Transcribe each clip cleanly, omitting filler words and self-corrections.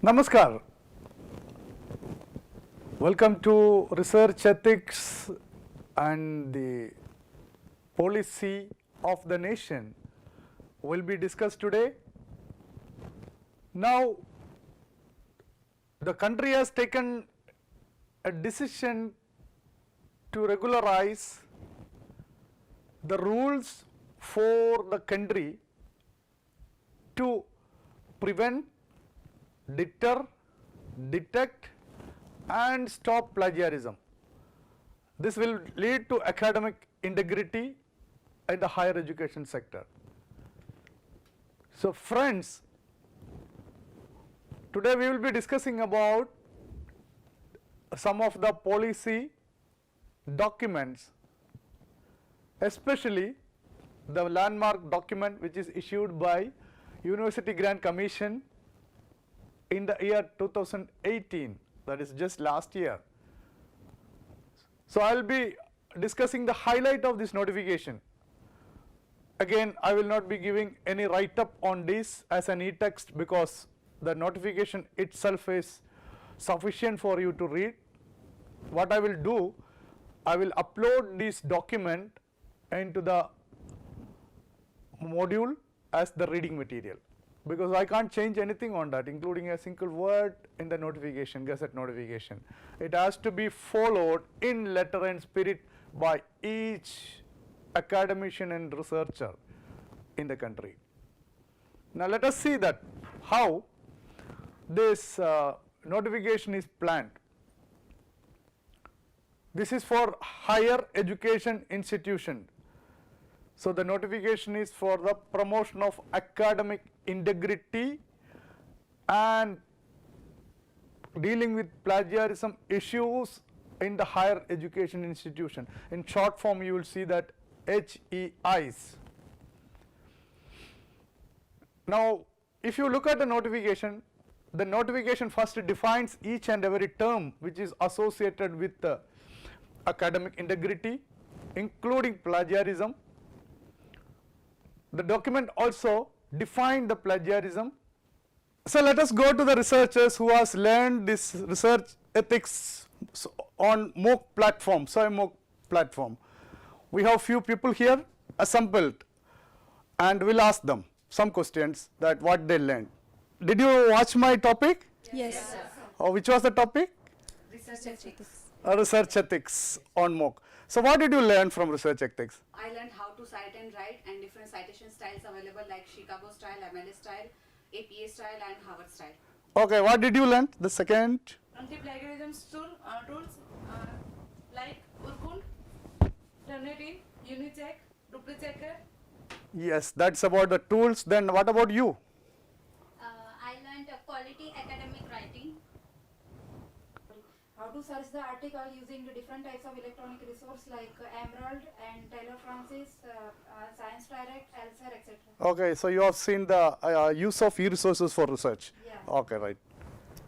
Namaskar. Welcome to Research Ethics and the Policy of the Nation will be discussed today. Now, the country has taken a decision to regularize the rules for the country to prevent, deter, detect and stop plagiarism. This will lead to academic integrity in the higher education sector. So friends, today we will be discussing about some of the policy documents, especially the landmark document which is issued by University Grant Commission in the year 2018, that is just last year. So I will be discussing the highlight of this notification. Again, I will not be giving any write-up on this as an e-text because the notification itself is sufficient for you to read. What I will do, I will upload this document into the module as the reading material, because I can't change anything on that, including a single word in the notification, gazette notification. It has to be followed in letter and spirit by each academician and researcher in the country. Now let us see that how this notification is planned. This is for higher education institution. So the notification is for the promotion of academic integrity and dealing with plagiarism issues in the higher education institution. In short form, you will see that HEIs. Now, if you look at the notification first defines each and every term which is associated with academic integrity, including plagiarism. The document also defined the plagiarism. So let us go to the researchers who has learned this research ethics on MOOC platform, MOOC platform. We have few people here assembled and we'll ask them some questions that what they learned. Did you watch my topic? Yes. Which was the topic? Research ethics. Research ethics on MOOC. So what did you learn from research ethics? I learned how to cite and write and different citation styles available like Chicago style, MLA style, APA style and Harvard style. Okay, what did you learn? The second? Anti-plagiarism tools like Urkund, Turnitin, Unicheck, Duplichecker. Yes, that's about the tools. Then what about you? I learned quality academic writing. How to search the article using the different types of electronic resource like Emerald and Taylor Francis, Science Direct, Elsevier, etc. Okay, so you have seen the use of e-resources for research. Yeah. Okay, right.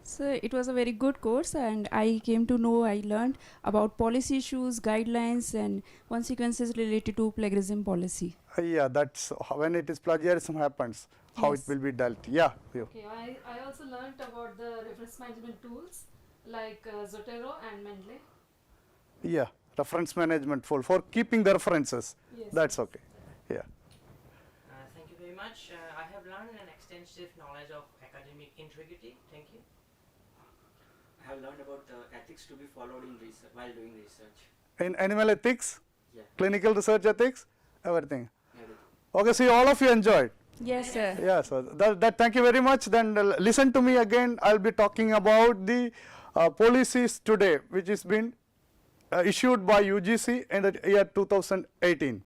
So it was a very good course, and I learned about policy issues, guidelines and consequences related to plagiarism policy. Yeah, that's when it is plagiarism happens, how it Yes. will be dealt. Yeah. You. Okay, I also learned about the reference management tools like Zotero and Mendeley. Yeah, reference management for keeping the references. Yes. That's okay. Yeah. Thank you very much. I have learned an extensive knowledge of academic integrity. Thank you. I have learned about the ethics to be followed in research while doing research. In animal ethics, Yeah. clinical research ethics, everything. Everything. Okay, so all of you enjoyed. Yes, sir. Yeah, so thank you very much. Then listen to me again. I'll be talking about the policies today, which has been issued by UGC in the year 2018.